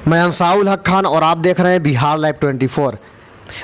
मैं अंसाउल हक खान और आप देख रहे हैं बिहार लाइव 24।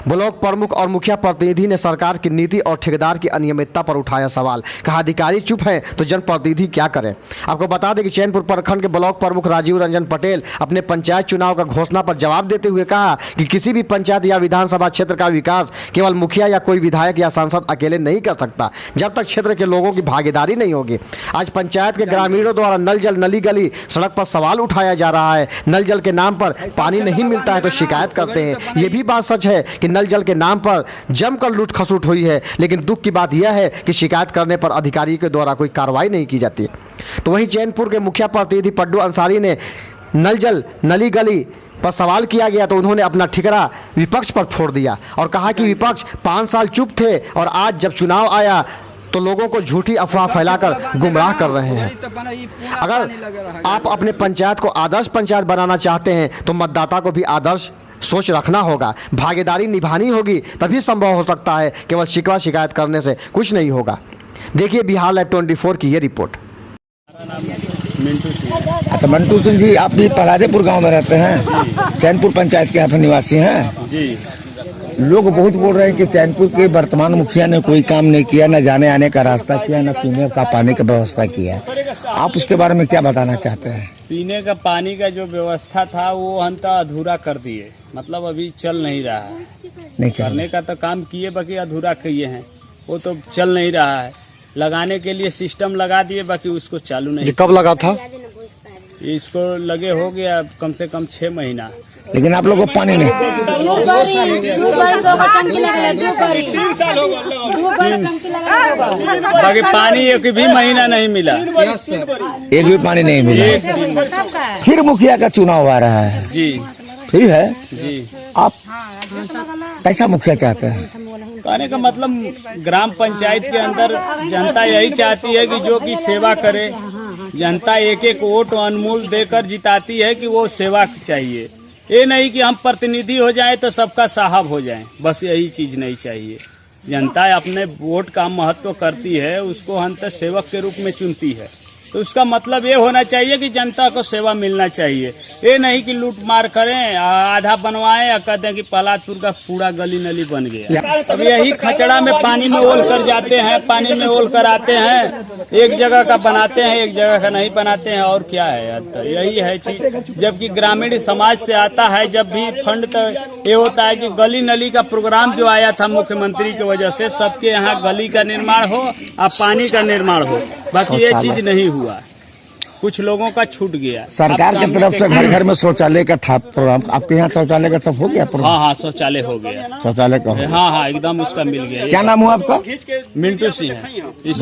ब्लॉक प्रमुख और मुखिया प्रतिनिधि ने सरकार की नीति और ठेकेदार की अनियमितता पर उठाया सवाल। कहा अधिकारी चुप हैं तो जनप्रतिनिधि क्या करें। आपको बता दें कि चैनपुर प्रखंड के ब्लॉक प्रमुख राजीव रंजन पटेल अपने पंचायत चुनाव का घोषणा पर जवाब देते हुए कहा कि किसी भी पंचायत या विधानसभा क्षेत्र का विकास केवल मुखिया या कोई विधायक या सांसद अकेले नहीं कर सकता जब तक क्षेत्र के लोगों की भागीदारी नहीं होगी। आज पंचायत के ग्रामीणों द्वारा नल जल नली गली सड़क पर सवाल उठाया जा रहा है। नल जल के नाम पर पानी नहीं मिलता है तो शिकायत करते हैं। ये भी बात सच है कि नल जल के नाम पर जमकर लूट खसूट हुई है, लेकिन दुख की बात यह है कि शिकायत करने पर अधिकारी के द्वारा कोई कार्रवाई नहीं की जाती। तो वहीं चैनपुर के मुखिया प्रतिनिधि पड्डू अंसारी ने नल जल नली गली पर सवाल किया गया तो उन्होंने अपना ठिकरा विपक्ष पर फोड़ दिया और कहा कि विपक्ष 5 साल चुप थे और आज जब चुनाव आया तो लोगों को झूठी अफवाह फैलाकर गुमराह कर रहे हैं। अगर आप अपने पंचायत को आदर्श पंचायत बनाना चाहते हैं तो मतदाता को भी आदर्श सोच रखना होगा, भागीदारी निभानी होगी, तभी संभव हो सकता है। केवल शिकवा शिकायत करने से कुछ नहीं होगा। देखिए बिहार लाइव 24 की ये रिपोर्ट। अच्छा मंटू सिंह जी, आप भी पलादेपुर गांव में रहते हैं, चैनपुर पंचायत के आप निवासी हैं जी। लोग बहुत बोल रहे हैं कि चैनपुर के वर्तमान मुखिया ने कोई काम नहीं किया, न जाने आने का रास्ता किया, न पीने का पानी का व्यवस्था किया। आप उसके बारे में क्या बताना चाहते हैं? पीने का पानी का जो व्यवस्था था वो हम तो अधूरा कर दिए, मतलब अभी चल नहीं रहा है। नहीं करने का तो काम किए, बाकी अधूरा किए हैं, वो तो चल नहीं रहा है। लगाने के लिए सिस्टम लगा दिए, बाकी उसको चालू नहीं। कब लगा था? इसको लगे हो गया कम से कम 6 महीना, लेकिन आप लोगों को पानी नहीं। बाकी पानी एक भी महीना नहीं मिला, एक भी पानी नहीं मिला। फिर मुखिया का चुनाव आ रहा है जी, फिर है जी। आप कैसा मुखिया चाहते हैं? कहने का मतलब ग्राम पंचायत के अंदर जनता यही चाहती है कि जो कि सेवा करे। जनता एक एक वोट अनमोल देकर जिताती है कि वो सेवा चाहिए। ये नहीं कि हम प्रतिनिधि हो जाए तो सबका साहब हो जाए, बस यही चीज नहीं चाहिए। जनता अपने वोट का महत्व करती है, उसको हम तो सेवक के रूप में चुनती है, तो उसका मतलब ये होना चाहिए कि जनता को सेवा मिलना चाहिए। ये नहीं कि लूट मार करें, आधा बनवाएं और कहते हैं कि पलादपुर का पूरा गली नली बन गया। अब यही खचड़ा में पानी में ओल कर जाते हैं, पानी में ओल कर आते हैं, एक जगह का बनाते हैं, एक जगह का नहीं बनाते हैं, और क्या है। तो यही है चीज। जबकि ग्रामीण समाज से आता है जब भी फंड, तो ये होता है कि गली नली का प्रोग्राम जो आया था मुख्यमंत्री की वजह से, सबके यहाँ गली का निर्माण हो और पानी का निर्माण हो, बाकी ये चीज नहीं हुआ। कुछ लोगों का छूट गया। सरकार की तरफ से घर घर में शौचालय का था प्रोग्राम, आपके यहाँ शौचालय का सब हो गया प्रोग्राम? हाँ, शौचालय हो गया। शौचालय का हाँ, एकदम उसका मिल गया। क्या नाम हुआ आपका? मिंटू सिंह है।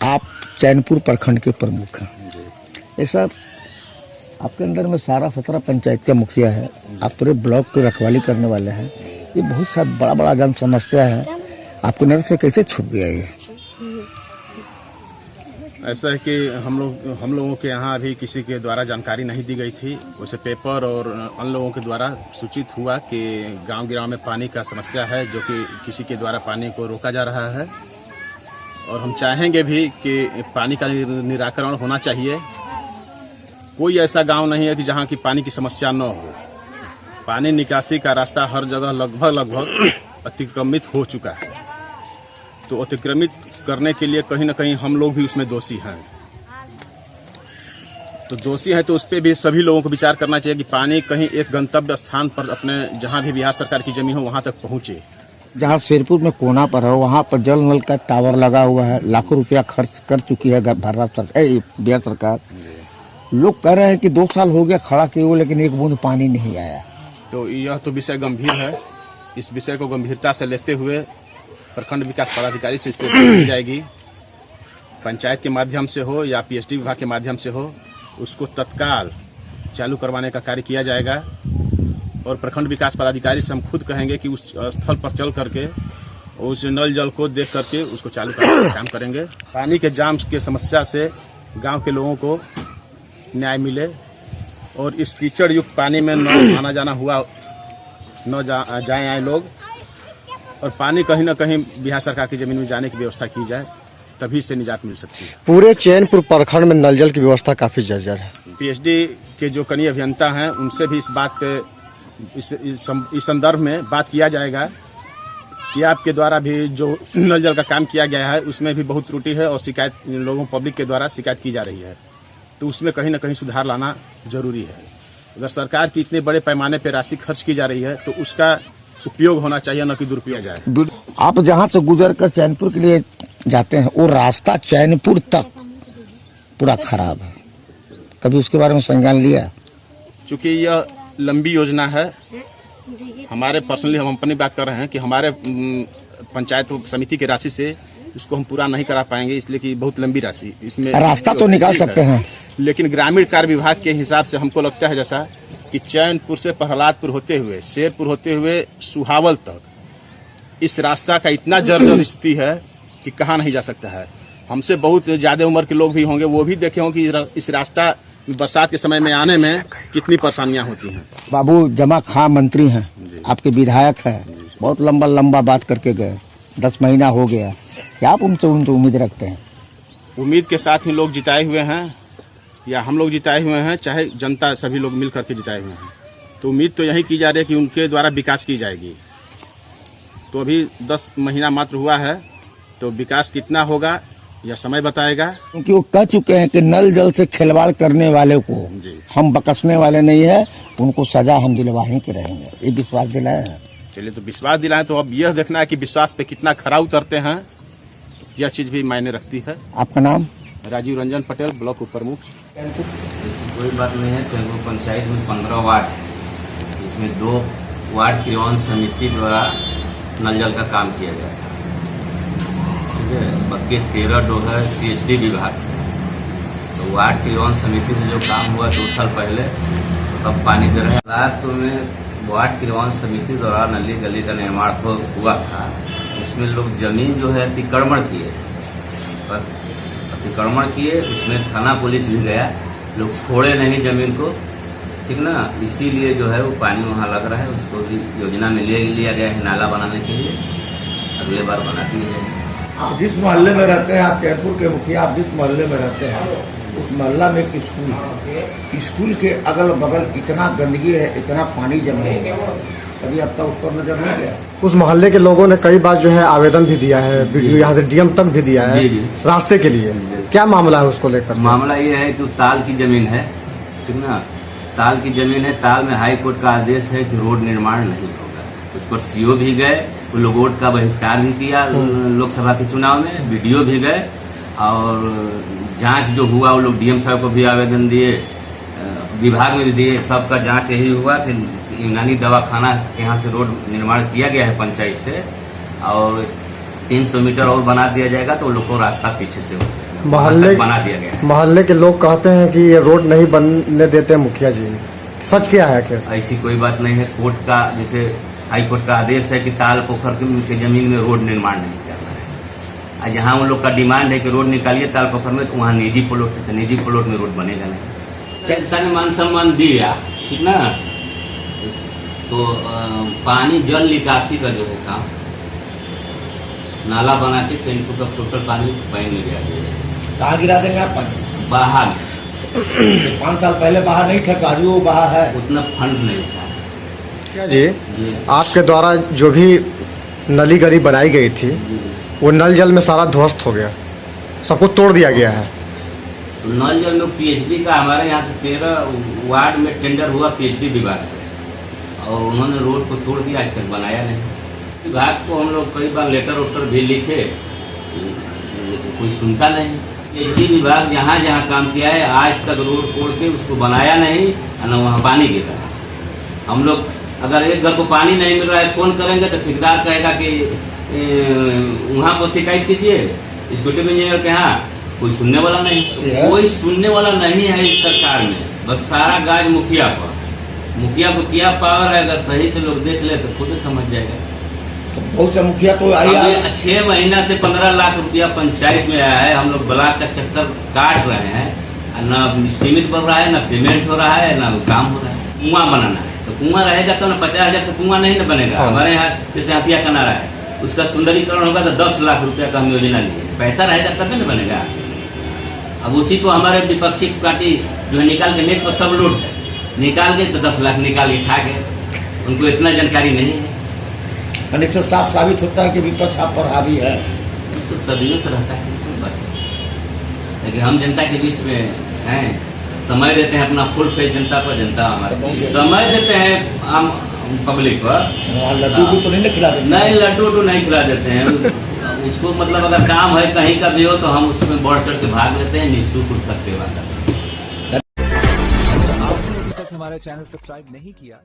आप चैनपुर प्रखंड के प्रमुख हैं। ये सब आपके अंदर में 17 पंचायत का मुखिया है, आप पूरे ब्लॉक की रखवाली करने वाले हैं। ये बहुत सा बड़ा जन समस्या है, आपको नजर से कैसे छुप गया ये? ऐसा है कि हम लोगों के यहाँ अभी किसी के द्वारा जानकारी नहीं दी गई थी। उसे पेपर और अन्य लोगों के द्वारा सूचित हुआ कि गांव में पानी का समस्या है, जो कि किसी के द्वारा पानी को रोका जा रहा है। और हम चाहेंगे भी कि पानी का निराकरण होना चाहिए। कोई ऐसा गांव नहीं है कि जहां की पानी की समस्या न हो। पानी निकासी का रास्ता हर जगह लगभग अतिक्रमित हो चुका है। तो अतिक्रमित करने के लिए कहीं न कहीं हम लोग भी उसमें दोषी हैं। तो दोषी हैं तो उस पर भी सभी लोगों को विचार करना चाहिए कि पानी कहीं एक गंतव्य स्थान पर अपने जहां भी बिहार सरकार की जमीन हो वहां तक पहुंचे। जहाँ शेरपुर में कोना पर है वहाँ पर जल नल का टावर लगा हुआ है, लाखों रुपया खर्च कर चुकी है बिहार सरकार। लोग कह रहे हैं कि 2 साल हो गया खड़ा किए हुए, लेकिन एक बूंद पानी नहीं आया। तो यह तो विषय गंभीर है। इस विषय को गंभीरता से लेते हुए प्रखंड विकास पदाधिकारी से इसको की जाएगी, पंचायत के माध्यम से हो या पीएचडी विभाग के माध्यम से हो, उसको तत्काल चालू करवाने का कार्य किया जाएगा। और प्रखंड विकास पदाधिकारी से हम खुद कहेंगे कि उस स्थल पर चल करके उस नल जल को देख करके उसको चालू करने का काम करेंगे। पानी के जाम के समस्या से गांव के लोगों को न्याय मिले और इस कीचड़ युक्त पानी में न आना जाना हुआ न जाए आए लोग, और पानी कहीं न कहीं बिहार सरकार की जमीन में जाने की व्यवस्था की जाए, तभी से निजात मिल सकती है। पूरे चैनपुर प्रखंड में नल जल की व्यवस्था काफी जर्जर है। पीएचडी के जो कनीय अभियंता हैं उनसे भी इस बात पे इस संदर्भ में बात किया जाएगा कि आपके द्वारा भी जो नल जल का काम किया गया है उसमें भी बहुत त्रुटि है और शिकायत लोगों पब्लिक के द्वारा शिकायत की जा रही है, तो उसमें कहीं ना कहीं सुधार लाना जरूरी है। अगर सरकार की इतने बड़े पैमाने पर राशि खर्च की जा रही है तो उसका उपयोग होना चाहिए, न कि दुरुपयोग जाए। आप जहाँ से गुजर कर चैनपुर के लिए जाते हैं वो रास्ता चैनपुर तक पूरा खराब है, कभी उसके बारे में संज्ञान लिया? चूँकि यह लंबी योजना है, हमारे पर्सनली हम अपनी बात कर रहे हैं कि हमारे पंचायत समिति की राशि से उसको हम पूरा नहीं करा पाएंगे, इसलिए कि बहुत लंबी राशि इसमें रास्ता तो निकाल सकते हैं, लेकिन ग्रामीण कार्य विभाग के हिसाब से हमको लगता है जैसा कि चैनपुर से प्रहलादपुर होते हुए शेरपुर होते हुए सुहावल तक इस रास्ता का इतना जर्जर स्थिति है कि कहाँ नहीं जा सकता है। हमसे बहुत ज़्यादा उम्र के लोग भी होंगे, वो भी देखे हों कि इस रास्ता बरसात के समय में आने में कितनी परेशानियां होती हैं। बाबू जमा खां मंत्री हैं, आपके विधायक हैं, बहुत लंबा बात करके गए, 10 महीना हो गया, क्या आप उनसे उम्मीद रखते हैं? उम्मीद के साथ ही लोग जिताए हुए हैं या हम लोग जिताए हुए हैं, चाहे जनता सभी लोग मिल करके जिताए हुए हैं, तो उम्मीद तो यही की जा रही है कि उनके द्वारा विकास की जाएगी। तो अभी 10 महीना मात्र हुआ है, तो विकास कितना होगा यह समय बताएगा, क्योंकि वो कह चुके हैं कि नल जल से खिलवाड़ करने वाले को हम बकसने वाले नहीं है, उनको सजा हम दिलवा ही के रहेंगे, ये विश्वास दिलाया है। चलिए, तो विश्वास दिलाएं, तो अब यह देखना है कि विश्वास पे कितना खरा उतरते हैं, यह चीज भी मायने रखती है। आपका नाम? राजीव रंजन पटेल, ब्लॉक उप प्रमुख। ऐसी कोई बात नहीं है। चैनपुर पंचायत में 15 वार्ड है, इसमें 2 वार्ड क्रियान्वयन समिति द्वारा नल जल का काम किया गया था, ठीक है। बाकी 13 डोह है पीएचडी विभाग से। तो वार्ड क्रियान्वयन समिति से जो काम हुआ 2 साल पहले, तब पानी दे रहे हैं। रात में वार्ड क्रियान्वयन समिति द्वारा नली गली का निर्माण हुआ था, उसमें लोग जमीन जो है अतिक्रमण किए, उसमें थाना पुलिस भी गया, लोग छोड़े नहीं जमीन को, ठीक ना। इसीलिए जो है वो पानी वहाँ लग रहा है, उसको भी योजना में लिया गया है नाला बनाने के लिए, अगले बार बना दिए जाए। आप जिस मोहल्ले में रहते हैं, आप चैनपुर के मुखिया, आप जिस मोहल्ले में रहते हैं उस मोहल्ला में एक स्कूल है, स्कूल के अगल बगल इतना गंदगी है, इतना पानी जमा है, कभी अब तक उस पर नजर नहीं गया? उस मोहल्ले के लोगों ने कई बार जो है आवेदन भी दिया है, यहाँ से डीएम तक भी दिया है रास्ते के लिए, क्या मामला है उसको लेकर? मामला ये है कि ताल की जमीन है, ठीक ना, ताल की जमीन है, ताल में हाई कोर्ट का आदेश है कि रोड निर्माण नहीं होगा। उस पर सीओ भी गए, वो लोग वोट का बहिष्कार भी किया लोकसभा के चुनाव में, बीडीओ भी गए, और जांच जो हुआ वो लोग डीएम साहब को भी आवेदन दिए, विभाग में भी दिए, सबका जांच यही हुआ कि यूनानी दवाखाना यहाँ से रोड निर्माण किया गया है पंचायत से, और 300 मीटर और बना दिया जाएगा, तो लोग को रास्ता पीछे से मोहल्ले बना दिया गया है। मोहल्ले के लोग कहते हैं कि ये रोड नहीं बनने देते मुखिया जी, सच क्या है? क्या ऐसी कोई बात नहीं है। कोर्ट का जैसे हाई कोर्ट का आदेश है कि ताल पोखर की जमीन में रोड निर्माण नहीं करना है, जहाँ उन लोग का डिमांड है कि रोड निकालिए ताल पोखर में, तो वहाँ निजी प्लॉट में रोड बनेगा नहीं। जनता ने मान सम्मान दिया, ठीक ना। तो पानी जल निकासी का जो है काम, नाला बना के चैनपुर का टोटल पानी बहने में गया। कहाँ गिरा देंगे आप पानी? बाहर 5 साल पहले बाहर नहीं था, आज वो बाहर है, उतना फंड नहीं था। क्या जी, आपके द्वारा जो भी नली गली बनाई गई थी वो नल जल में सारा ध्वस्त हो गया, सबको तोड़ दिया गया है। नल जल में पीएचडी का हमारे यहाँ से 13 वार्ड में टेंडर हुआ पीएचडी विभाग से, और उन्होंने रोड को तोड़ दिया, आज तक बनाया नहीं। विभाग को हम लोग कई बार लेटर वेटर भी लिखे, लेकिन कोई सुनता नहीं। पीएचडी विभाग जहाँ जहाँ काम किया है, आज तक रोड तोड़ के उसको बनाया नहीं, और न वहाँ पानी गिर रहा है। हम लोग अगर एक घर को पानी नहीं मिल रहा है, फोन करेंगे तो ठेकेदार कहेगा कि वहाँ पर शिकायत कीजिए, एग्जीक्यूटिव इंजीनियर के यहाँ, कोई सुनने वाला नहीं, कोई सुनने वाला नहीं है इस सरकार में। बस सारा गाज मुखिया पर, मुखिया को क्या पावर है, अगर सही से लोग देख ले तो खुद समझ जाएगा। तो बहुत से मुखिया तो 6 महीना से 15 लाख रुपया पंचायत में आया है, हम लोग ब्लॉक का चक्कर काट रहे हैं, न स्टीमिट बढ़ रहा है, न पेमेंट हो रहा है, न काम हो रहा है। कुआं बनाना है तो कुआं रहेगा तो न 50,000 से कुआं नहीं न बनेगा। हमारे यहाँ जैसे हथिया कनारा है, उसका सुंदरीकरण होगा तो 10 लाख रुपया का हम योजना लिए, पैसा रहेगा तब न बनेगा। अब उसी को हमारे विपक्षी पार्टी जो है निकाल के नेट पर सब लूट है, निकाल के तो 10 लाख निकाल के खा गए, उनको इतना जानकारी नहीं है। अनिश्चित साफ साबित होता है कि विपक्ष आप पर हावी है। तो सदियों से रहता है, लेकिन हम जनता के बीच में हैं, समय देते हैं अपना फुल फेज जनता पर, जनता हमारे समय देते हैं आम पब्लिक पर। लड्डू भी तो नहीं खिला देते? नहीं, लड्डू तो नहीं खिला देते हैं उसको, मतलब अगर काम है कहीं का भी हो तो हम उसमें बढ़ चढ़ के भाग लेते हैं, निःशुल्क उसका सेवा करते हैं। आपने अभी तक हमारा चैनल सब्सक्राइब नहीं किया